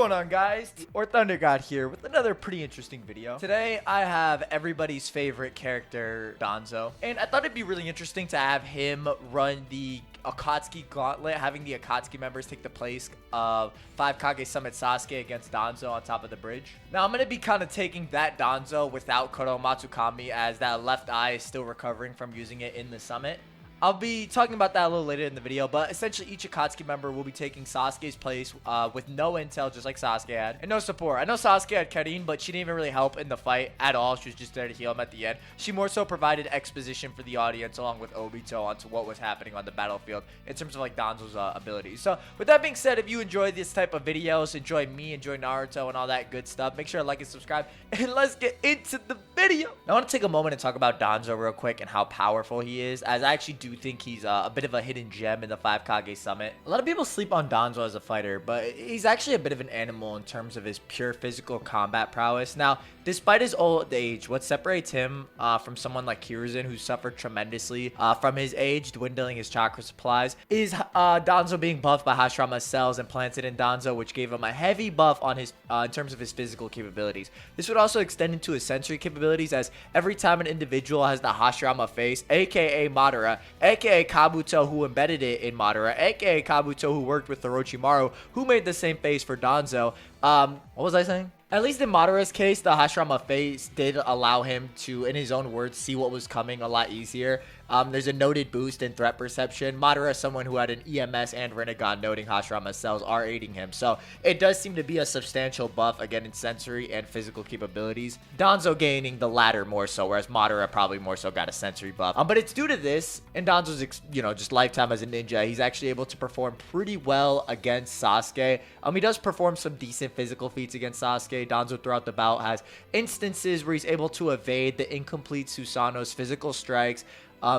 going on, guys? Or ThunderGod here with another pretty interesting video. Today I have everybody's favorite character, Danzo, and I thought it'd be really interesting to have him run the Akatsuki gauntlet, having the Akatsuki members take the place of 5 Kage Summit Sasuke against Danzo on top of the bridge. Now I'm going to be kind of taking that Danzo without Kotoamatsukami, as that left eye is still recovering from using it in the summit. I'll be talking about that a little later in the video, but essentially each Akatsuki member will be taking Sasuke's place with no intel, just like Sasuke had, and no support. I know Sasuke had Karin, but she didn't even really help in the fight at all. She was just there to heal him at the end. She more so provided exposition for the audience along with Obito onto what was happening on the battlefield in terms of like Danzo's abilities. So with that being said, if you enjoy this type of videos, enjoy me, enjoy Naruto and all that good stuff, make sure to like and subscribe, and let's get into the video. Now, I want to take a moment and talk about Danzo real quick and how powerful he is, as I actually do think he's a bit of a hidden gem in the 5 Kage Summit. A lot of people sleep on Danzo as a fighter, but he's actually a bit of an animal in terms of his pure physical combat prowess. Now, despite his old age, what separates him from someone like Hiruzen, who suffered tremendously from his age, dwindling his chakra supplies, is Danzo being buffed by Hashirama's cells implanted in Danzo, which gave him a heavy buff on his in terms of his physical capabilities. This would also extend into his sensory capabilities, as every time an individual has the Hashirama face, aka Madara, aka Kabuto, who embedded it in Madara, aka Kabuto, who worked with Orochimaru, who made the same face for Danzo. What was I saying? At least in Madara's case, the Hashirama face did allow him to, in his own words, see what was coming a lot easier. There's a noted boost in threat perception. Madara is someone who had an EMS and Rinnegan, noting Hashirama's cells are aiding him. So it does seem to be a substantial buff, again, in sensory and physical capabilities. Danzo gaining the latter more so, whereas Madara probably more so got a sensory buff. But it's due to this, and Danzo's, just lifetime as a ninja, he's actually able to perform pretty well against Sasuke. He does perform some decent physical feats against Sasuke. Danzo throughout the bout has instances where he's able to evade the incomplete Susanoo's physical strikes.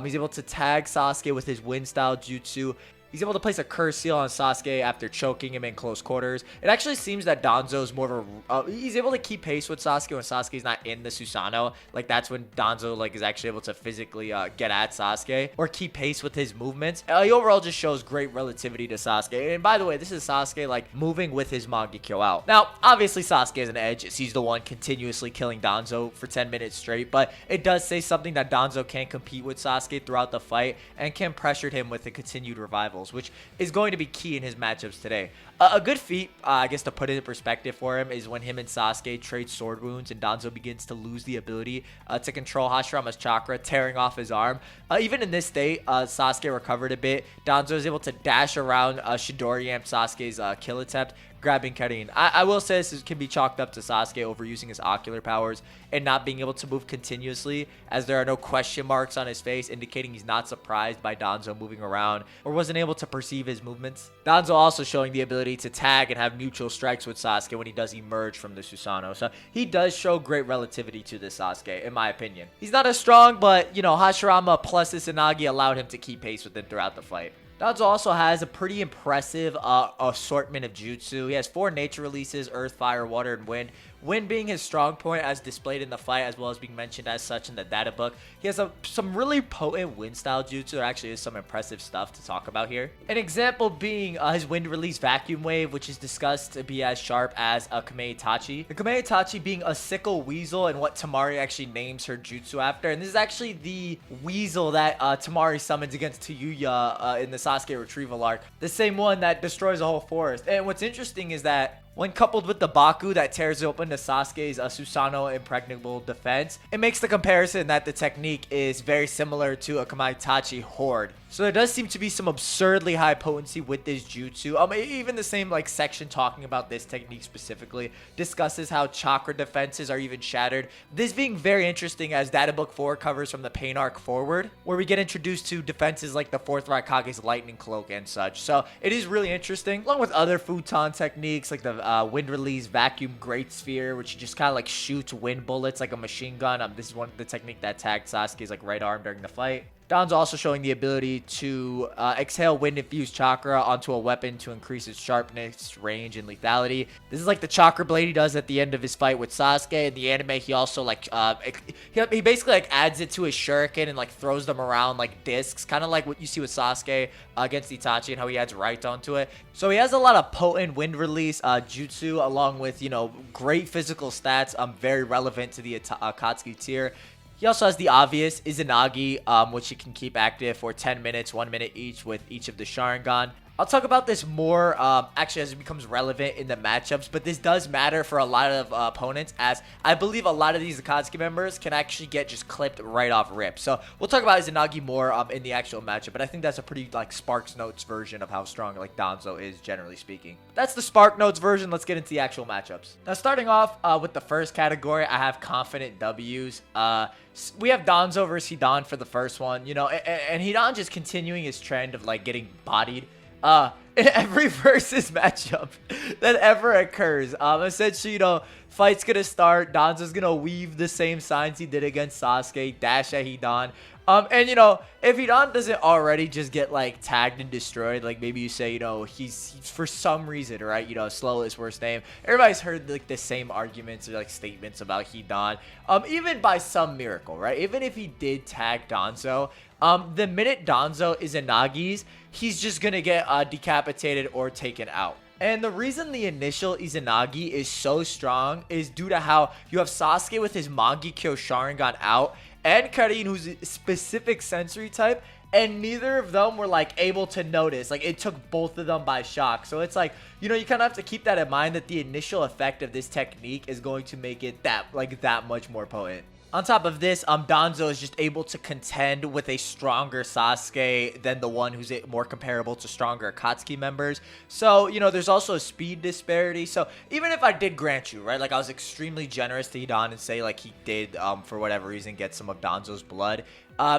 He's able to tag Sasuke with his wind style jutsu. He's able to place a curse seal on Sasuke after choking him in close quarters. It actually seems that Danzo's more of a... he's able to keep pace with Sasuke when Sasuke's not in the Susanoo. Like, that's when Danzo, is actually able to physically get at Sasuke or keep pace with his movements. He overall just shows great relativity to Sasuke. And by the way, this is Sasuke, moving with his Mangekyo out. Now, obviously, Sasuke has an edge, as he's the one continuously killing Danzo for 10 minutes straight. But it does say something that Danzo can compete with Sasuke throughout the fight and can pressure him with the continued revivals, which is going to be key in his matchups today. A good feat, I guess, to put it in perspective for him is when him and Sasuke trade sword wounds and Danzo begins to lose the ability to control Hashirama's chakra, tearing off his arm. Even in this state, Sasuke recovered a bit. Danzo is able to dash around Chidori and Sasuke's kill attempt, grabbing Karin. I will say this can be chalked up to Sasuke overusing his ocular powers and not being able to move continuously, as there are no question marks on his face indicating he's not surprised by Danzo moving around or wasn't able to perceive his movements. Danzo also showing the ability to tag and have mutual strikes with Sasuke when he does emerge from the Susanoo. So he does show great relativity to this Sasuke, in my opinion. He's not as strong, but, Hashirama plus Izanagi allowed him to keep pace with him throughout the fight. Danzo also has a pretty impressive assortment of jutsu. He has 4 nature releases: Earth, Fire, Water, and Wind. Wind being his strong point as displayed in the fight, as well as being mentioned as such in the data book. He has some really potent wind style jutsu. There actually is some impressive stuff to talk about here. An example being his wind release vacuum wave, which is discussed to be as sharp as a Kame Itachi. The Kame Itachi being a sickle weasel, and what Temari actually names her jutsu after. And this is actually the weasel that Temari summons against Tayuya in the Sasuke retrieval arc. The same one that destroys the whole forest. And what's interesting is that when coupled with the Baku that tears open the Sasuke's Susanoo impregnable defense, it makes the comparison that the technique is very similar to a Kame Itachi horde. So there does seem to be some absurdly high potency with this jutsu. Even the same section talking about this technique specifically discusses how chakra defenses are even shattered. This being very interesting, as Data Book 4 covers from the Pain arc forward, where we get introduced to defenses like the 4th Raikage's Lightning Cloak and such. So it is really interesting, along with other futon techniques like the wind release vacuum great sphere, which just kind of shoots wind bullets like a machine gun. This is the technique that tagged Sasuke's right arm during the fight. Danzo also showing the ability to exhale wind-infused chakra onto a weapon to increase its sharpness, range, and lethality. This is like the chakra blade he does at the end of his fight with Sasuke. In the anime, he also like he basically like adds it to his shuriken and like throws them around like discs, kind of like what you see with Sasuke against Itachi and how he adds right onto it. So he has a lot of potent wind release jutsu, along with, you know, great physical stats, very relevant to the Akatsuki tier. He also has the obvious Izanagi, which he can keep active for 10 minutes, 1 minute each with each of the Sharingan. I'll talk about this more actually as it becomes relevant in the matchups, but this does matter for a lot of opponents, as I believe a lot of these Akatsuki members can actually get just clipped right off rip. So we'll talk about Izanagi more in the actual matchup, but I think that's a pretty like Sparks Notes version of how strong like Danzo is, generally speaking. That's the Spark Notes version. Let's get into the actual matchups. Now, starting off with the first category, I have confident W's. We have Danzo versus Hidan for the first one, you know, and Hidan just continuing his trend of like getting bodied. In every versus matchup that ever occurs. Essentially, you know, fight's gonna start. Danzo's gonna weave the same signs he did against Sasuke, dash at Hidan. And, you know, if Hidan doesn't already just get, like, tagged and destroyed, like, maybe you say, you know, he's for some reason, right, you know, slow is worst name. Everybody's heard, like, the same arguments or, like, statements about Hidan. Even by some miracle, right? Even if he did tag Danzo, the minute Danzo is Inagi's, he's just gonna get decapitated or taken out. And the reason the initial Izanagi is so strong is due to how you have Sasuke with his Mangekyo Sharingan out, and Karin, who's a specific sensory type, and neither of them were like able to notice. Like, it took both of them by shock. So it's like, you know, you kind of have to keep that in mind, that the initial effect of this technique is going to make it that much more potent. On top of this, Danzo is just able to contend with a stronger Sasuke than the one who's more comparable to stronger Akatsuki members. So, you know, there's also a speed disparity. So even if I did grant you, right, like I was extremely generous to Hidan and say like he did, for whatever reason, get some of Danzo's blood,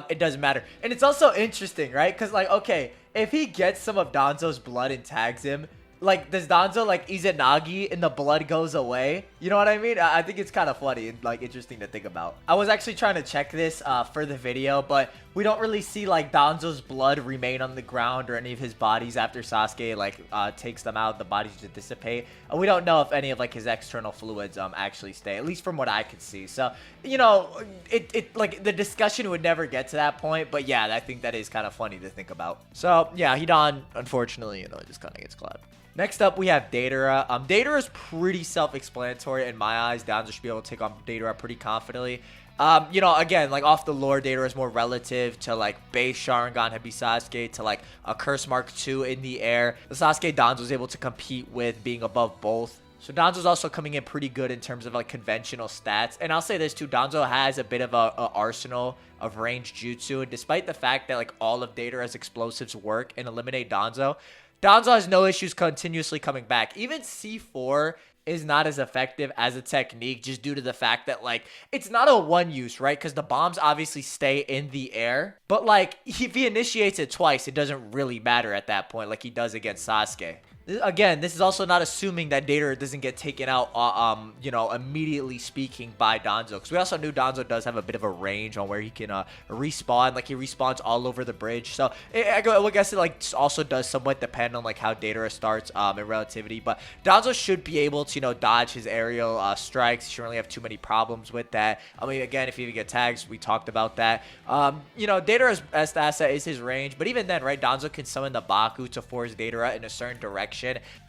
it doesn't matter. And it's also interesting, right? Because like, okay, if he gets some of Danzo's blood and tags him, like, does Danzo, like, Izanagi and the blood goes away? You know what I mean? I think it's kind of funny and, like, interesting to think about. I was actually trying to check this for the video, but we don't really see, like, Danzo's blood remain on the ground or any of his bodies after Sasuke, like, takes them out. The bodies just dissipate. We don't know if any of, like, his external fluids actually stay, at least from what I could see. So, you know, like, the discussion would never get to that point, but yeah, I think that is kind of funny to think about. So, yeah, Hidan, unfortunately, you know, just kind of gets clapped. Next up, we have Deidara. Deidara is pretty self-explanatory in my eyes. Danzo should be able to take on Deidara pretty confidently. You know, again, like off the lore, Deidara is more relative to like base Sharingan Heavy Sasuke, to like a Curse Mark II in the air. The Sasuke Danzo is able to compete with being above both. So Danzo's also coming in pretty good in terms of like conventional stats. And I'll say this too, Danzo has a bit of a arsenal of ranged jutsu. And despite the fact that like all of Deidara's explosives work and eliminate Danzo has no issues continuously coming back. Even C4 is not as effective as a technique just due to the fact that, like, it's not a one use, right? Because the bombs obviously stay in the air. But, like, if he initiates it twice, it doesn't really matter at that point like he does against Sasuke. Again, this is also not assuming that Deidara doesn't get taken out, you know, immediately speaking by Danzo. Because we also knew Danzo does have a bit of a range on where he can respawn. Like, he respawns all over the bridge. So, I guess it, like, also does somewhat depend on, like, how Deidara starts in relativity. But Danzo should be able to, you know, dodge his aerial strikes. He shouldn't really have too many problems with that. I mean, again, if he even get tags, we talked about that. You know, Deidara's best asset is his range. But even then, right, Danzo can summon the Baku to force Deidara in a certain direction.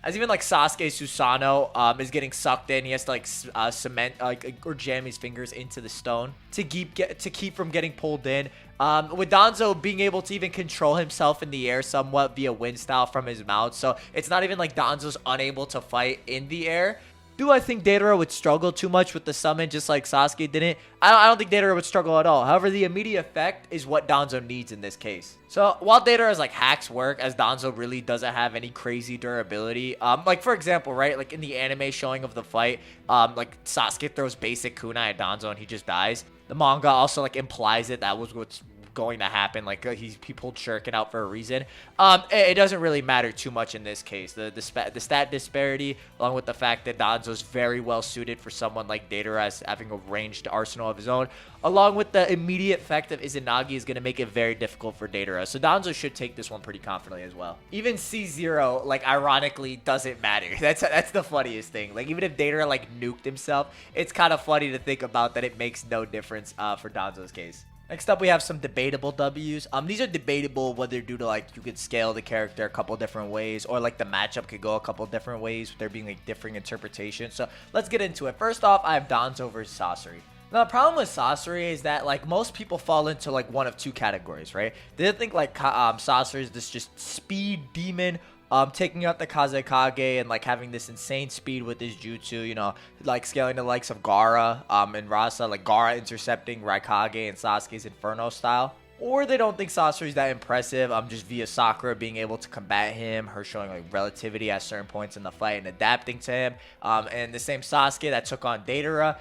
As even like Sasuke Susanoo is getting sucked in, he has to like cement or jam his fingers into the stone to keep from getting pulled in. With Danzo being able to even control himself in the air somewhat via wind style from his mouth, so it's not even like Danzo's unable to fight in the air. Do I think Deidara would struggle too much with the summon just like Sasuke didn't? I don't think Deidara would struggle at all. However, the immediate effect is what Danzo needs in this case. So while Deidara's like hacks work, as Danzo really doesn't have any crazy durability. Like for example, right, like in the anime showing of the fight, like Sasuke throws basic kunai at Danzo and he just dies. The manga also like implies it. That was what's going to happen. Like he pulled Shuriken out for a reason. It doesn't really matter too much in this case. The stat disparity, along with the fact that Danzo's very well suited for someone like Deidara as having a ranged arsenal of his own, along with the immediate effect of Izanagi, is going to make it very difficult for Deidara. So Danzo should take this one pretty confidently as well. Even C0, like, ironically, doesn't matter. That's the funniest thing. Like, even if Deidara, like, nuked himself, it's kind of funny to think about that it makes no difference for Danzo's case. Next up, we have some debatable W's. These are debatable whether due to, like, you could scale the character a couple different ways, or, like, the matchup could go a couple different ways, with there being, like, differing interpretations. So let's get into it. First off, I have Danzo versus Sasori. Now, the problem with Sasori is that, like, most people fall into, like, one of two categories, right? They think, like, Sasori is this just speed demon, taking out the Kazekage and, like, having this insane speed with his jutsu, you know, like, scaling the likes of Gaara, and Rasa, like, Gaara intercepting Raikage and Sasuke's Inferno style. Or they don't think Sasori's that impressive, just via Sakura being able to combat him, her showing, like, relativity at certain points in the fight and adapting to him. And the same Sasuke that took on Deidara,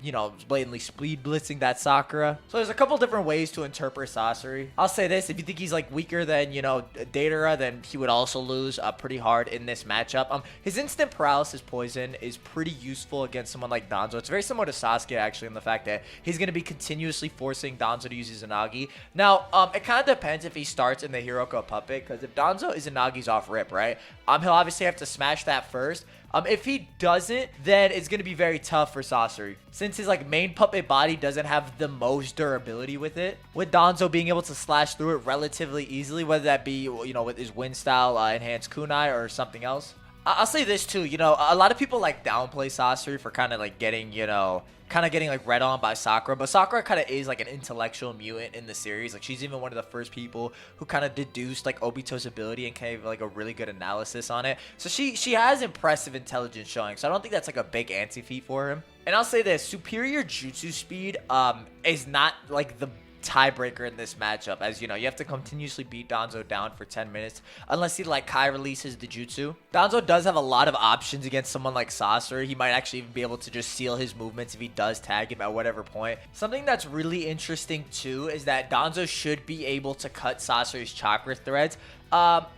you know, blatantly speed blitzing that Sakura. So there's a couple different ways to interpret Sasori. I'll say this, if you think he's, like, weaker than, you know, Deidara, then he would also lose pretty hard in this matchup. His instant paralysis poison is pretty useful against someone like Danzo. It's very similar to Sasuke, actually, in the fact that he's going to be continuously forcing Danzo to use his Izanagi. Now, it kind of depends if he starts in the Hiroko puppet, because if Danzo Izanagi's off rip, right, he'll obviously have to smash that first. If he doesn't, then it's going to be very tough for Sasori, since his, like, main puppet body doesn't have the most durability with it, with Danzo being able to slash through it relatively easily, whether that be, you know, with his wind style enhanced kunai or something else. I'll say this too, you know, a lot of people, like, downplay Sasori for kind of, like, getting, you know, like, read on by Sakura, but Sakura kind of is, like, an intellectual mutant in the series. Like, she's even one of the first people who kind of deduced, like, Obito's ability and gave, like, a really good analysis on it. So she has impressive intelligence showing, so I don't think that's, like, a big anti-feat for him. And I'll say this, superior jutsu speed is not, like, the tiebreaker in this matchup, as you know, you have to continuously beat Danzo down for 10 minutes unless he, like, Kai releases the jutsu. Danzo does have a lot of options against someone like Sasori. He might actually even be able to just seal his movements if he does tag him at whatever point. Something that's really interesting too is that Danzo should be able to cut Sasori's chakra threads.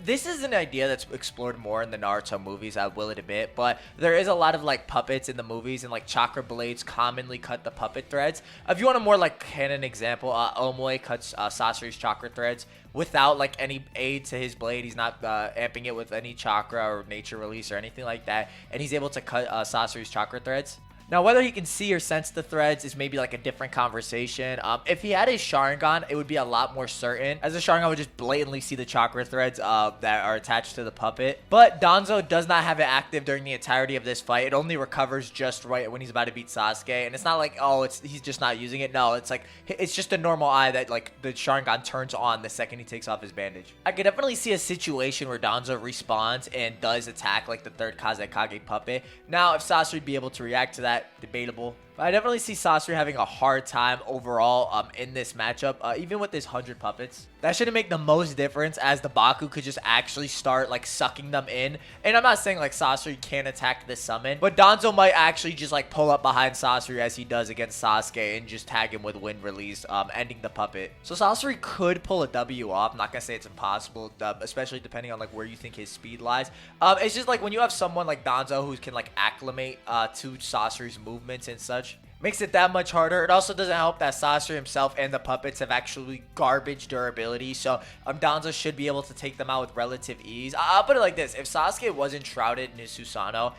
This is an idea that's explored more in the Naruto movies, I will admit, but there is a lot of, like, puppets in the movies, and, like, chakra blades commonly cut the puppet threads. If you want a more, like, canon example, Omoe cuts Sasori's chakra threads without, like, any aid to his blade. He's not amping it with any chakra or nature release or anything like that, and he's able to cut Sasori's chakra threads. Now, whether he can see or sense the threads is maybe, like, a different conversation. If he had his Sharingan, it would be a lot more certain, as the Sharingan would just blatantly see the chakra threads that are attached to the puppet. But Danzo does not have it active during the entirety of this fight. It only recovers just right when he's about to beat Sasuke. And it's not like, oh, he's just not using it. No, it's like, it's just a normal eye that, like, the Sharingan turns on the second he takes off his bandage. I could definitely see a situation where Danzo respawns and does attack, like, the third Kazekage puppet. Now, if Sasori would be able to react to that, debatable. But I definitely see Sasori having a hard time overall in this matchup, even with his 100 puppets. That shouldn't make the most difference, as the Baku could just actually start, like, sucking them in. And I'm not saying, like, Sasori can't attack the summon, but Danzo might actually just, like, pull up behind Sasori as he does against Sasuke and just tag him with wind release, ending the puppet. So Sasori could pull a W off. I'm not gonna say it's impossible, especially depending on, like, where you think his speed lies. It's just, like, when you have someone like Danzo who can, like, acclimate to Sasori's movements and such, makes it that much harder. It also doesn't help that Sasori himself and the puppets have actually garbage durability, so Danzo should be able to take them out with relative ease. I'll put it like this: if Sasuke wasn't shrouded in his Susanoo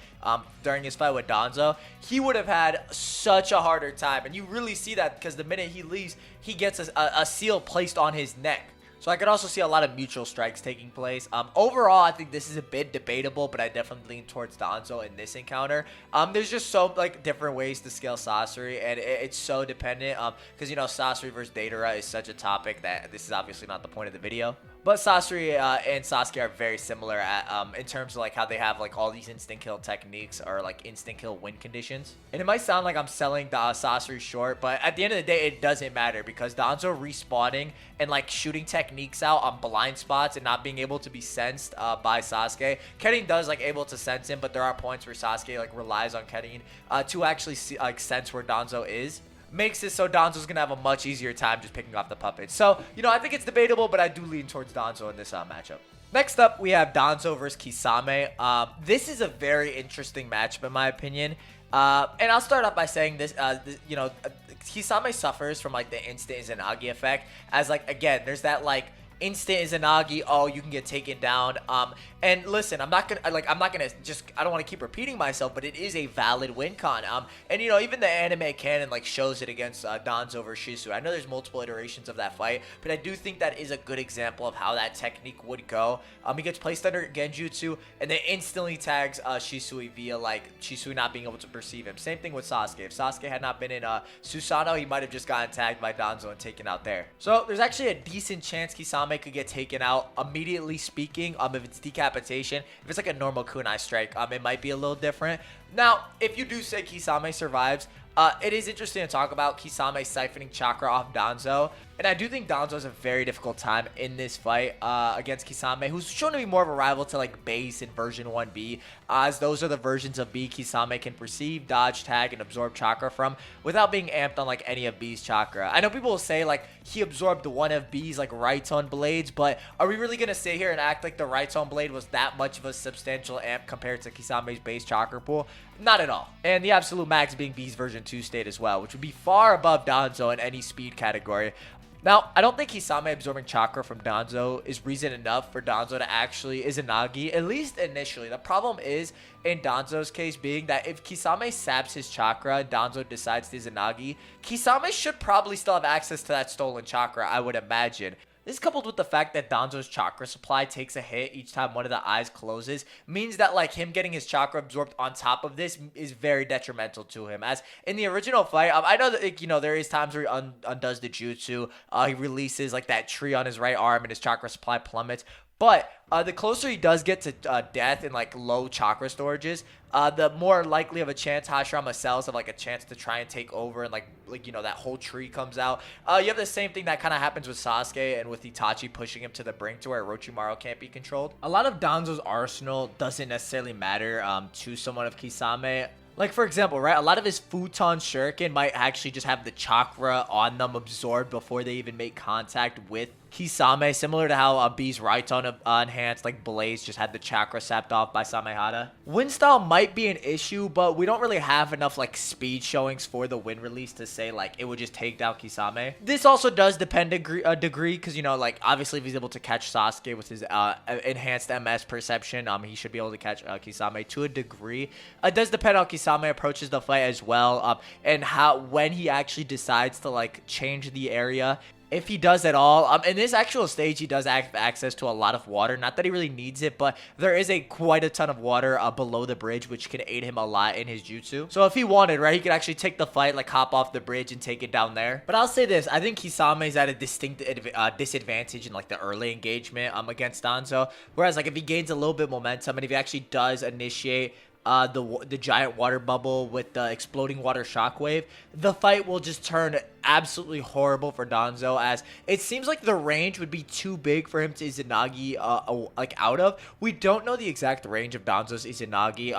during his fight with Danzo, he would have had such a harder time, and you really see that because the minute he leaves, he gets a seal placed on his neck. So I could also see a lot of mutual strikes taking place. Overall, I think this is a bit debatable, but I definitely lean towards Danzo in this encounter. There's just so, like, different ways to scale Sasori, and it's so dependent. Because, you know, Sasori versus Deidara is such a topic that this is obviously not the point of the video. But Sasori and Sasuke are very similar in terms of, like, how they have, like, all these instant kill techniques or, like, instant kill win conditions. And it might sound like I'm selling Sasori short, but at the end of the day, it doesn't matter because Danzo respawning and, like, shooting techniques out on blind spots and not being able to be sensed by Sasuke. Kenin does, like, able to sense him, but there are points where Sasuke, like, relies on Kenin to actually see, like, sense where Danzo is. makes it so Danzo's going to have a much easier time just picking off the puppets. So, you know, I think it's debatable, but I do lean towards Danzo in this matchup. Next up, we have Danzo versus Kisame. This is a very interesting matchup, in my opinion. And I'll start off by saying this, Kisame suffers from, like, the instant Izanagi effect. As, like, again, there's that, like, instant Izanagi, oh, you can get taken down. And listen, I don't want to keep repeating myself, but it is a valid win con. And you know, even the anime canon like shows it against Danzo versus Shisui. I know there's multiple iterations of that fight, but I do think that is a good example of how that technique would go. He gets placed under Genjutsu and then instantly tags Shisui via like Shisui not being able to perceive him. Same thing with Sasuke. If Sasuke had not been in Susanoo, he might have just gotten tagged by Danzo and taken out there. So there's actually a decent chance Kisame could get taken out immediately speaking. If it's decapitation. If it's like a normal kunai strike, it might be a little different. Now, if you do say Kisame survives, it is interesting to talk about Kisame siphoning chakra off Danzo. And I do think Danzo has a very difficult time in this fight against Kisame, who's shown to be more of a rival to like base in version 1B, as those are the versions of B Kisame can perceive, dodge, tag, and absorb chakra from without being amped on like any of B's chakra. I know people will say like he absorbed one of B's like right tone blades, but are we really going to sit here and act like the right tone blade was that much of a substantial amp compared to Kisame's base chakra pool? Not at all. And the absolute max being B's version 2 state as well, which would be far above Danzo in any speed category. Now, I don't think Kisame absorbing chakra from Danzo is reason enough for Danzo to actually Izanagi, at least initially. The problem is, in Danzo's case, being that if Kisame saps his chakra and Danzo decides to Izanagi, Kisame should probably still have access to that stolen chakra, I would imagine. This, coupled with the fact that Danzo's chakra supply takes a hit each time one of the eyes closes, means that like him getting his chakra absorbed on top of this is very detrimental to him. As in the original fight, I know that like, you know, there is times where he undoes the jutsu, he releases like that tree on his right arm and his chakra supply plummets. But the closer he does get to death in like low chakra storages, the more likely of a chance Hashirama cells have like a chance to try and take over, and like you know, that whole tree comes out. You have the same thing that kind of happens with Sasuke and with Itachi pushing him to the brink to where Orochimaru can't be controlled. A lot of Danzo's arsenal doesn't necessarily matter to someone of Kisame. Like, for example, right, a lot of his futon shuriken might actually just have the chakra on them absorbed before they even make contact with Kisame, similar to how B's Raiton enhanced, like Blaze just had the chakra sapped off by Samehada. Wind style might be an issue, but we don't really have enough like speed showings for the wind release to say like it would just take down Kisame. This also does depend a degree, because you know, like obviously if he's able to catch Sasuke with his enhanced MS perception, he should be able to catch Kisame to a degree. It does depend on how Kisame approaches the fight as well, and when he actually decides to like change the area. If he does at all, in this actual stage, he does have access to a lot of water. Not that he really needs it, but there is quite a ton of water below the bridge, which can aid him a lot in his jutsu. So if he wanted, right, he could actually take the fight, like hop off the bridge and take it down there. But I'll say this, I think Kisame is at a distinct disadvantage in like the early engagement against Danzo. Whereas like if he gains a little bit momentum and if he actually does initiate the giant water bubble with the exploding water shockwave, the fight will just turn absolutely horrible for Danzo, as it seems like the range would be too big for him to Izanagi like out of. We don't know the exact range of Danzo's Izanagi.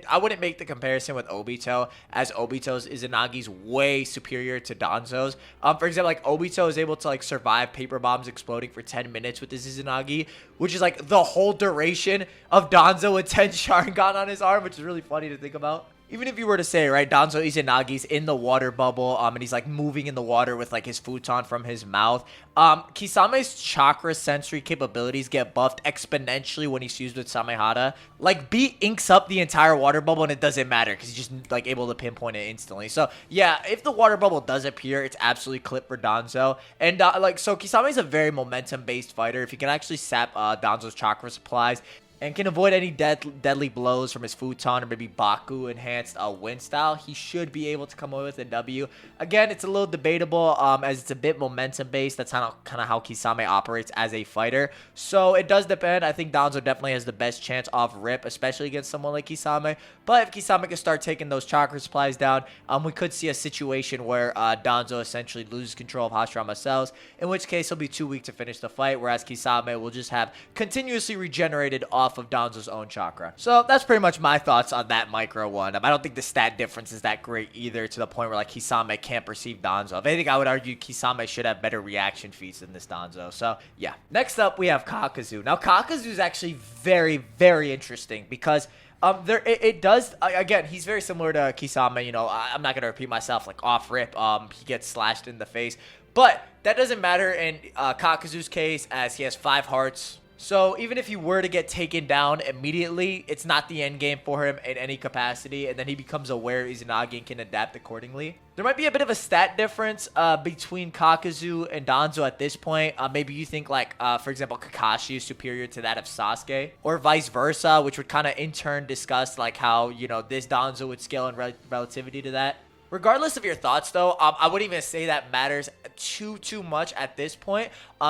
I wouldn't make the comparison with Obito, as Obito's Izanagi's way superior to Danzo's. For example, like Obito is able to like survive paper bombs exploding for 10 minutes with his Izanagi, which is like the whole duration of Danzo with 10 Sharingan on his arm, which is really funny to think about. Even if you were to say, right, Danzo Izanagi's in the water bubble, and he's like moving in the water with like his futon from his mouth, Kisame's chakra sensory capabilities get buffed exponentially when he's fused with Samehada. Like, B inks up the entire water bubble and it doesn't matter because he's just like able to pinpoint it instantly. So yeah, if the water bubble does appear, it's absolutely clipped for Danzo. And so Kisame's a very momentum based fighter. If he can actually sap Danzo's chakra supplies and can avoid any deadly blows from his futon or maybe Baku enhanced wind style, he should be able to come away with a W. Again, it's a little debatable as it's a bit momentum based. That's kind of how Kisame operates as a fighter. So it does depend. I think Danzo definitely has the best chance off rip, especially against someone like Kisame. But if Kisame can start taking those chakra supplies down, we could see a situation where Danzo essentially loses control of Hashirama cells, in which case he'll be too weak to finish the fight, whereas Kisame will just have continuously regenerated off off of Danzo's own chakra. So that's pretty much my thoughts on that micro one. I don't think the stat difference is that great either, to the point where like Kisame can't perceive Danzo. If anything, I would argue Kisame should have better reaction feats than this Danzo. So yeah. Next up, we have Kakuzu. Now Kakuzu is actually very, very interesting because it does, again, he's very similar to Kisame. You know, I'm not gonna repeat myself, like off rip. He gets slashed in the face, but that doesn't matter in Kakuzu's case, as he has 5 hearts. So even if he were to get taken down immediately, it's not the end game for him in any capacity, and then he becomes aware of Izanagi and can adapt accordingly. There might be a bit of a stat difference between Kakuzu and Danzo at this point. Maybe you think like, for example, Kakashi is superior to that of Sasuke, or vice versa, which would kind of in turn discuss like how, you know, this Danzo would scale in relativity to that. Regardless of your thoughts, though, I wouldn't even say that matters too much at this point,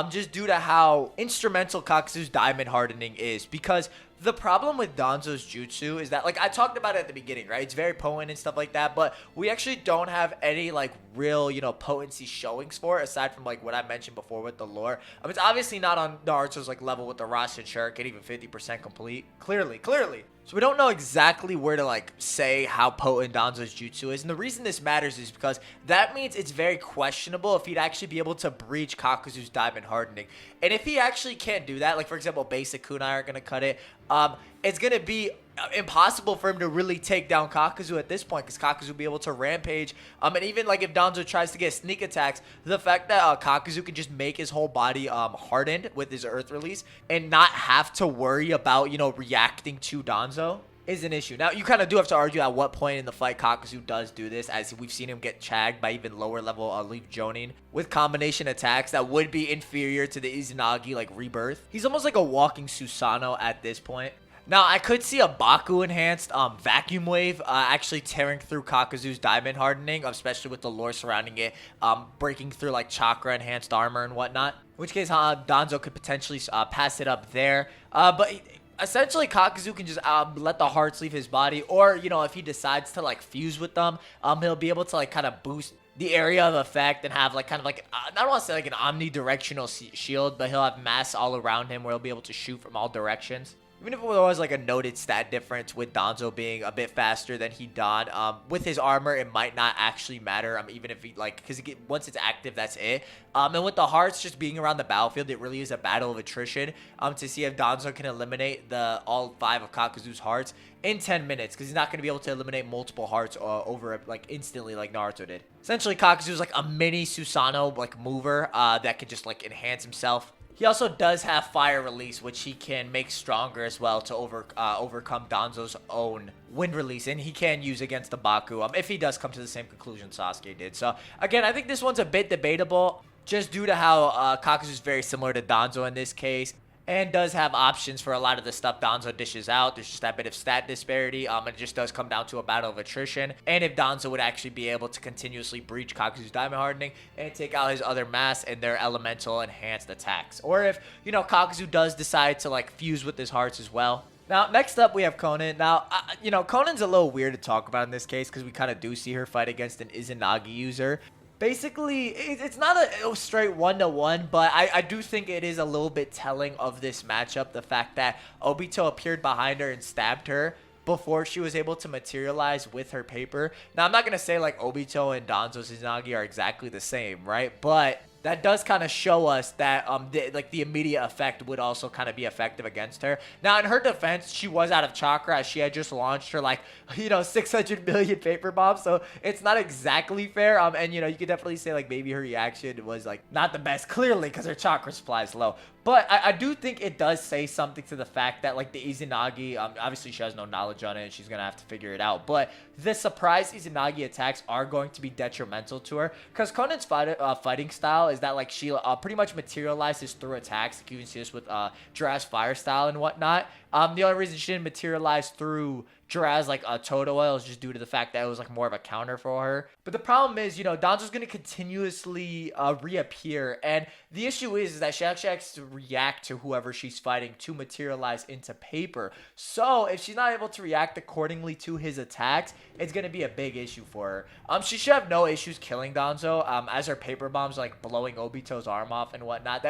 just due to how instrumental Kakuzu's diamond hardening is. Because the problem with Danzo's jutsu is that, like, I talked about it at the beginning, right? It's very potent and stuff like that, but we actually don't have any, like, real, you know, potency showings for it, aside from, like, what I mentioned before with the lore. It's obviously not on Naruto's, like, level with the Rasen Shuriken, even 50% complete. Clearly. So we don't know exactly where to, like, say how potent Danzo's jutsu is. And the reason this matters is because that means it's very questionable if he'd actually be able to breach Kakuzu's diamond hardening. And if he actually can't do that, like, for example, basic kunai aren't going to cut it, it's going to be impossible for him to really take down Kakuzu at this point, because Kakuzu will be able to rampage. And even, like, if Danzo tries to get sneak attacks, the fact that Kakuzu can just make his whole body hardened with his earth release and not have to worry about, you know, reacting to Danzo is an issue. Now, you kind of do have to argue at what point in the fight Kakuzu does do this, as we've seen him get chagged by even lower level Leaf Jonin with combination attacks that would be inferior to the Izanagi, like, rebirth. He's almost like a walking Susanoo at this point. Now, I could see a Baku-enhanced vacuum wave actually tearing through Kakuzu's diamond hardening, especially with the lore surrounding it, breaking through, like, chakra-enhanced armor and whatnot. In which case, Danzo could potentially pass it up there. But essentially, Kakuzu can just let the hearts leave his body, or, you know, if he decides to, like, fuse with them, he'll be able to, like, kind of boost the area of effect and have, like, kind of like, I don't want to say like an omnidirectional shield, but he'll have mass all around him where he'll be able to shoot from all directions. Even if there was, like, a noted stat difference with Danzo being a bit faster than Hidan, with his armor, it might not actually matter, even if he, like, because once it's active, that's it. And with the hearts just being around the battlefield, it really is a battle of attrition, to see if Danzo can eliminate all 5 of Kakuzu's hearts in 10 minutes, because he's not going to be able to eliminate multiple hearts over, like, instantly like Naruto did. Essentially, Kakuzu is like a mini Susanoo, like, mover, that could just, like, enhance himself. He also does have fire release, which he can make stronger as well to overcome Danzo's own wind release, and he can use against the Baku, if he does come to the same conclusion Sasuke did. So again, I think this one's a bit debatable, just due to how Kakuzu is very similar to Danzo in this case, and does have options for a lot of the stuff Danzo dishes out. There's just that bit of stat disparity. It just does come down to a battle of attrition. And if Danzo would actually be able to continuously breach Kakuzu's diamond hardening and take out his other mass and their elemental enhanced attacks. Or if, you know, Kakuzu does decide to, like, fuse with his hearts as well. Now, next up, we have Konan. Now, you know, Konan's a little weird to talk about in this case, because we kind of do see her fight against an Izanagi user. Basically, it's not a straight 1-to-1, but I do think it is a little bit telling of this matchup, the fact that Obito appeared behind her and stabbed her before she was able to materialize with her paper. Now, I'm not going to say, like, Obito and Danzo's Izanagi are exactly the same, right? But that does kind of show us that the immediate effect would also kind of be effective against her. Now, in her defense, she was out of chakra, as she had just launched her, like, you know, 600 million paper bombs, so it's not exactly fair. And, you know, you could definitely say, like, maybe her reaction was, like, not the best, clearly, because her chakra supply is low. But I do think it does say something to the fact that, like, the Izanagi, obviously she has no knowledge on it and she's going to have to figure it out. But the surprise Izanagi attacks are going to be detrimental to her, because Konan's fighting style is that, like, she pretty much materializes through attacks. Like, you can see this with Jiraiya's fire style and whatnot. The only reason she didn't materialize through Jiraiya's like a Toto oil is just due to the fact that it was like more of a counter for her. But the problem is, Danzo's going to continuously reappear. And the issue is that she actually has to react to whoever she's fighting to materialize into paper. So if she's not able to react accordingly to his attacks, it's going to be a big issue for her. She should have no issues killing Danzo as her paper bombs are like blowing Obito's arm off and whatnot.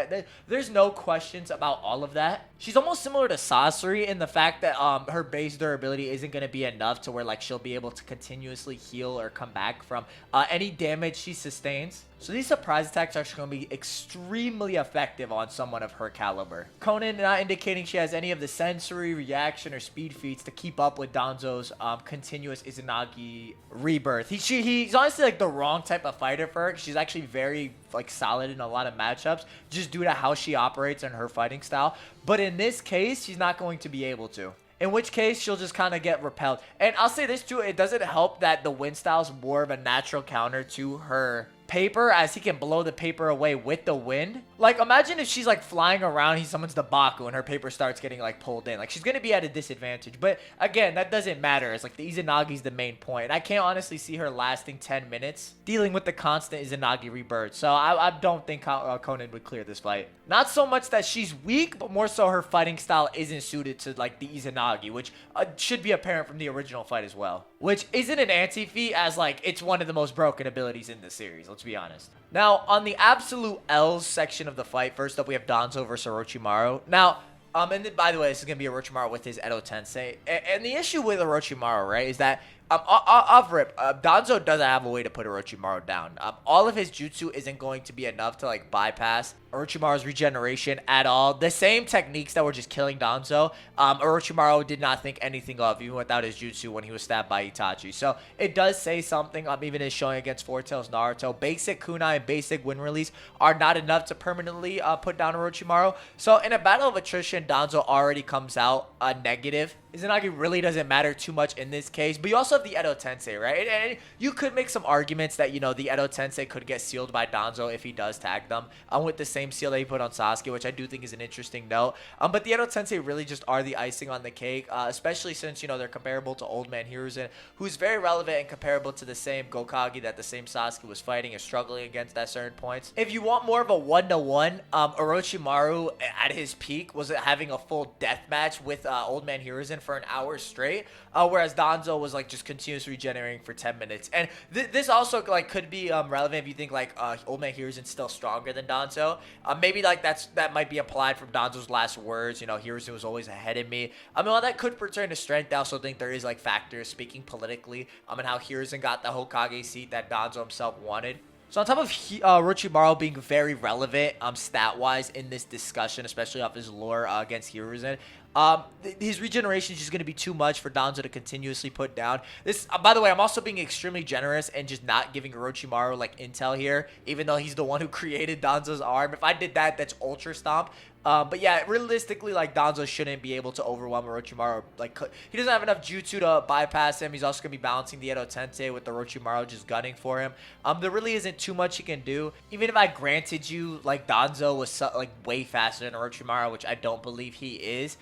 There's no questions about all of that. She's almost similar to Sasori in the fact that her base durability isn't going to be enough to where like she'll be able to continuously heal or come back from any damage she sustains. So these surprise attacks are going to be extremely effective on someone of her caliber. Konan not indicating she has any of the sensory, reaction, or speed feats to keep up with Danzo's continuous Izanagi rebirth. He's honestly like the wrong type of fighter for her. She's actually very like solid in a lot of matchups just due to how she operates and her fighting style. But in this case, she's not going to be able to. In which case, she'll just kind of get repelled. And I'll say this too, it doesn't help that the wind style is more of a natural counter to her paper, as he can blow the paper away with the wind. Like, imagine if she's like flying around, he summons the Baku and her paper starts getting like pulled in. Like, she's gonna be at a disadvantage. But again, that doesn't matter. It's like the Izanagi's the main point. And I can't honestly see her lasting 10 minutes dealing with the constant Izanagi rebirth. So I don't think Konan would clear this fight. Not so much that she's weak, but more so her fighting style isn't suited to like the Izanagi, which should be apparent from the original fight as well. Which isn't an anti-feat, as like it's one of the most broken abilities in the series. Let's be honest. Now, on the absolute L's section of the fight, first up we have Danzo versus Orochimaru. Now, and then, by the way, this is going to be Orochimaru with his Edo Tensei. And the issue with Orochimaru, right, is that off rip, Danzo doesn't have a way to put Orochimaru down. All of his jutsu isn't going to be enough to like bypass Orochimaru's regeneration at all. The same techniques that were just killing Danzo, Orochimaru did not think anything of, even without his jutsu when he was stabbed by Itachi. So it does say something, even in showing against Four Tails Naruto. Basic kunai and basic wind release are not enough to permanently put down Orochimaru. So in a battle of attrition, Danzo already comes out negative. Izanagi really doesn't matter too much in this case, but you also have the Edo Tensei, right? And you could make some arguments that, the Edo Tensei could get sealed by Danzo if he does tag them with the same seal that he put on Sasuke, which I do think is an interesting note. But the Edo Tensei really just are the icing on the cake, especially since, they're comparable to Old Man Hiruzen, who's very relevant and comparable to the same Gokage that the same Sasuke was fighting and struggling against at certain points. If you want more of a one-to-one, Orochimaru at his peak was having a full death match with Old Man Hiruzen for an hour straight, whereas Danzo was like just continuously regenerating for 10 minutes. And this also like could be relevant if you think like Old Man Hiruzen's still stronger than Danzo. Maybe like that might be applied from Danzo's last words. Hiruzen was always ahead of me. While that could pertain to strength, I also think there is like factors speaking politically and how Hiruzen got the Hokage seat that Danzo himself wanted. So on top of Orochimaru being very relevant stat-wise in this discussion, especially off his lore against Hiruzen, his regeneration is just going to be too much for Danzo to continuously put down. This, by the way, I'm also being extremely generous and just not giving Orochimaru like intel here, even though he's the one who created Danzo's arm. If I did that, that's Ultra Stomp. But yeah, realistically, like Danzo shouldn't be able to overwhelm Orochimaru. Like he doesn't have enough jutsu to bypass him. He's also gonna be balancing the Edo Tensei with the Orochimaru just gunning for him. There really isn't too much he can do. Even if I granted you like Danzo was like way faster than Orochimaru, which I don't believe he is,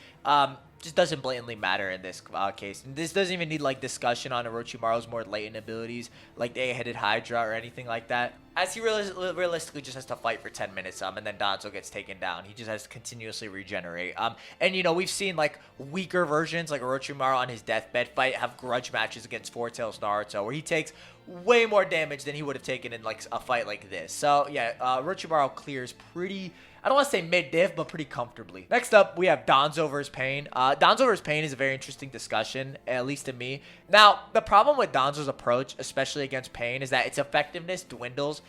just doesn't blatantly matter in this case. And this doesn't even need like discussion on Orochimaru's more latent abilities, like the 8-headed Hydra or anything like that. As he realistically just has to fight for 10 minutes, and then Danzo gets taken down. He just has to continuously regenerate. And we've seen like weaker versions, like Orochimaru on his deathbed fight, have grudge matches against Four Tails Naruto, where he takes way more damage than he would have taken in like a fight like this. So yeah, Orochimaru clears pretty, I don't want to say mid-diff, but pretty comfortably. Next up, we have Danzo versus Pain. Danzo versus Pain is a very interesting discussion, at least to me. Now, the problem with Danzo's approach, especially against Pain, is that its effectiveness dwindles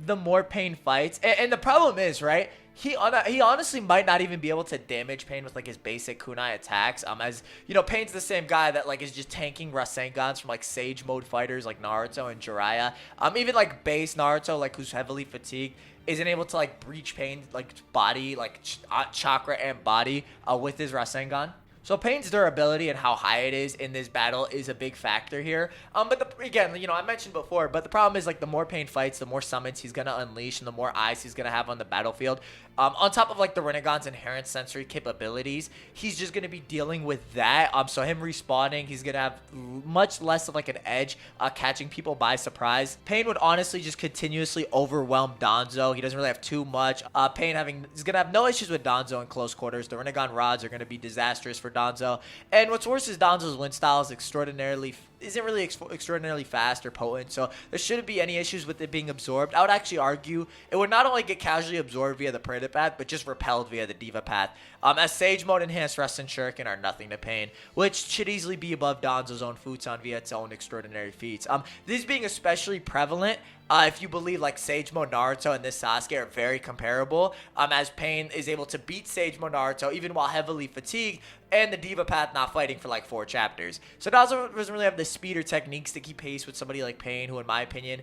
the more Pain fights. And the problem is, right, he honestly might not even be able to damage Pain with like his basic kunai attacks. As Pain's the same guy that like is just tanking Rasengans from like Sage mode fighters like Naruto and Jiraiya. Even like base Naruto, like who's heavily fatigued, isn't able to like breach Pain's like body, like chakra and body with his Rasengan. So Pain's durability and how high it is in this battle is a big factor here. But again, I mentioned before, but the problem is like the more Pain fights, the more summons he's gonna unleash and the more eyes he's gonna have on the battlefield. On top of like the Rinnegan's inherent sensory capabilities, he's just gonna be dealing with that. So him respawning, he's gonna have much less of like an edge, catching people by surprise. Pain would honestly just continuously overwhelm Danzo. He doesn't really have too much. Pain he's gonna have no issues with Danzo in close quarters. The Rinnegan rods are gonna be disastrous for Danzo. And what's worse is Danzo's wind style is isn't really extraordinarily fast or potent, so there shouldn't be any issues with it being absorbed. I would actually argue it would not only get casually absorbed via the Predator path, but just repelled via the Diva path. As Sage Mode, Enhanced Rest, and Shuriken are nothing to Pain, which should easily be above Danzo's own Futon via its own extraordinary feats. These being especially prevalent if you believe like Sage Mode Naruto and this Sasuke are very comparable, as Pain is able to beat Sage Mode Naruto even while heavily fatigued, and the Diva path not fighting for like 4 chapters. So Danzo doesn't really have the speed or techniques to keep pace with somebody like Pain, who in my opinion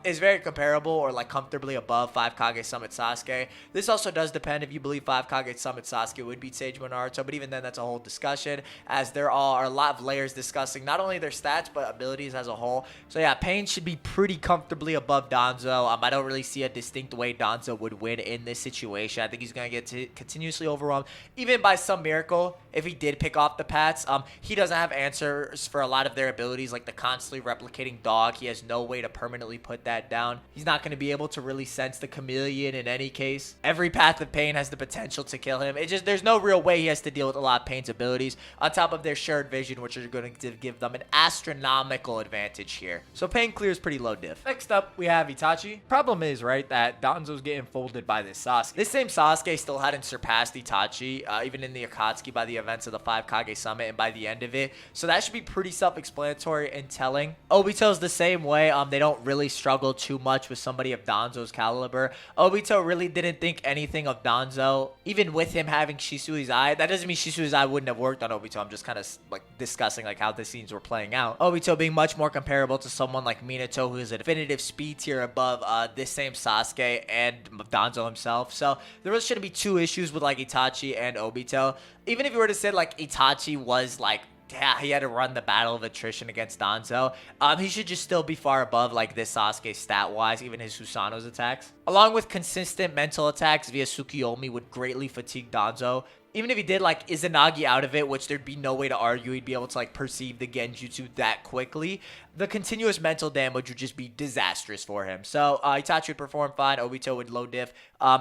is very comparable or like comfortably above 5 Kage Summit Sasuke. This also does depend if you believe 5 Kage Summit Sasuke would beat Sage Mode Naruto, but even then that's a whole discussion, as there are a lot of layers discussing not only their stats but abilities as a whole. So yeah, Pain should be pretty comfortably above Danzo. I don't really see a distinct way Danzo would win in this situation. I think he's going to get continuously overwhelmed, even by some miracle. If he did pick off the Pats, he doesn't have answers for a lot of their abilities, like the constantly replicating dog. He has no way to permanently put that down. He's not going to be able to really sense the chameleon in any case. Every path of Pain has the potential to kill him. There's no real way he has to deal with a lot of Pain's abilities, on top of their shared vision, which are going to give them an astronomical advantage here. So Pain clears pretty low diff. Next up, we have Itachi. Problem is, right, that Danzo's getting folded by this Sasuke. This same Sasuke still hadn't surpassed Itachi, even in the Akatsuki by the events of the 5 Kage Summit and by the end of it. So that should be pretty self-explanatory and telling. Obito's the same way. They don't really struggle too much with somebody of Danzo's caliber. Obito really didn't think anything of Danzo, even with him having Shisui's eye. That doesn't mean Shisui's eye wouldn't have worked on Obito. I'm just kind of like discussing like how the scenes were playing out. Obito being much more comparable to someone like Minato, who is a definitive speed tier above this same Sasuke and Danzo himself. So there really shouldn't be two issues with like Itachi and Obito. Even if you were to say like Itachi was like, yeah, he had to run the battle of attrition against Danzo, he should just still be far above like this Sasuke stat-wise, even his Susanoo's attacks. Along with consistent mental attacks via Tsukiyomi would greatly fatigue Danzo. Even if he did like Izanagi out of it, which there'd be no way to argue, he'd be able to like perceive the Genjutsu that quickly. The continuous mental damage would just be disastrous for him. So Itachi would perform fine. Obito would low diff.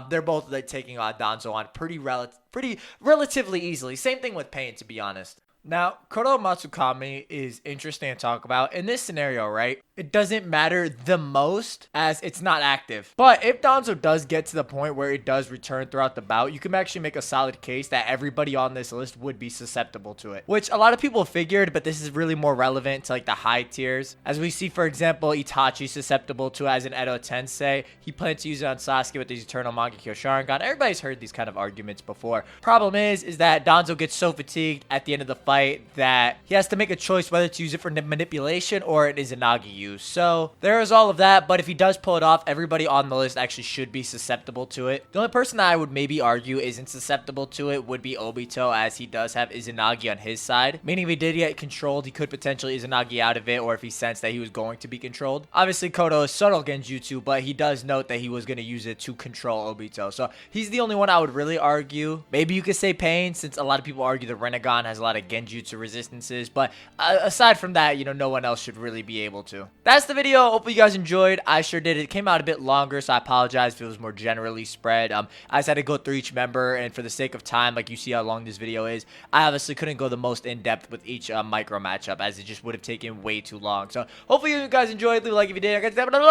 They're both like taking Danzo on pretty relatively easily. Same thing with Pain, to be honest. Now, Kotoamatsukami is interesting to talk about. In this scenario, right, it doesn't matter the most as it's not active. But if Danzo does get to the point where it does return throughout the bout, you can actually make a solid case that everybody on this list would be susceptible to it, which a lot of people figured, but this is really more relevant to like the high tiers. As we see, for example, Itachi susceptible to as an Edo Tensei. He plans to use it on Sasuke with his Eternal Mangekyo Sharingan. Everybody's heard these kind of arguments before. Problem is that Danzo gets so fatigued at the end of the fight that he has to make a choice whether to use it for manipulation or it is a Nagi use. So there is all of that, but if he does pull it off, everybody on the list actually should be susceptible to it. The only person that I would maybe argue isn't susceptible to it would be Obito, as he does have Izanagi on his side. Meaning if he did get controlled, he could potentially Izanagi out of it, or if he sensed that he was going to be controlled. Obviously, Koto is subtle Genjutsu, but he does note that he was going to use it to control Obito. So he's the only one I would really argue. Maybe you could say Pain, since a lot of people argue the Rinnegan has a lot of Genjutsu resistances, but aside from that, no one else should really be able to. That's the video. Hopefully you guys enjoyed. I sure did. It came out a bit longer, so I apologize if it was more generally spread. I just had to go through each member, and for the sake of time, like you see how long this video is, I obviously couldn't go the most in-depth with each micro matchup, as it just would have taken way too long. So hopefully you guys enjoyed. Leave a like if you did.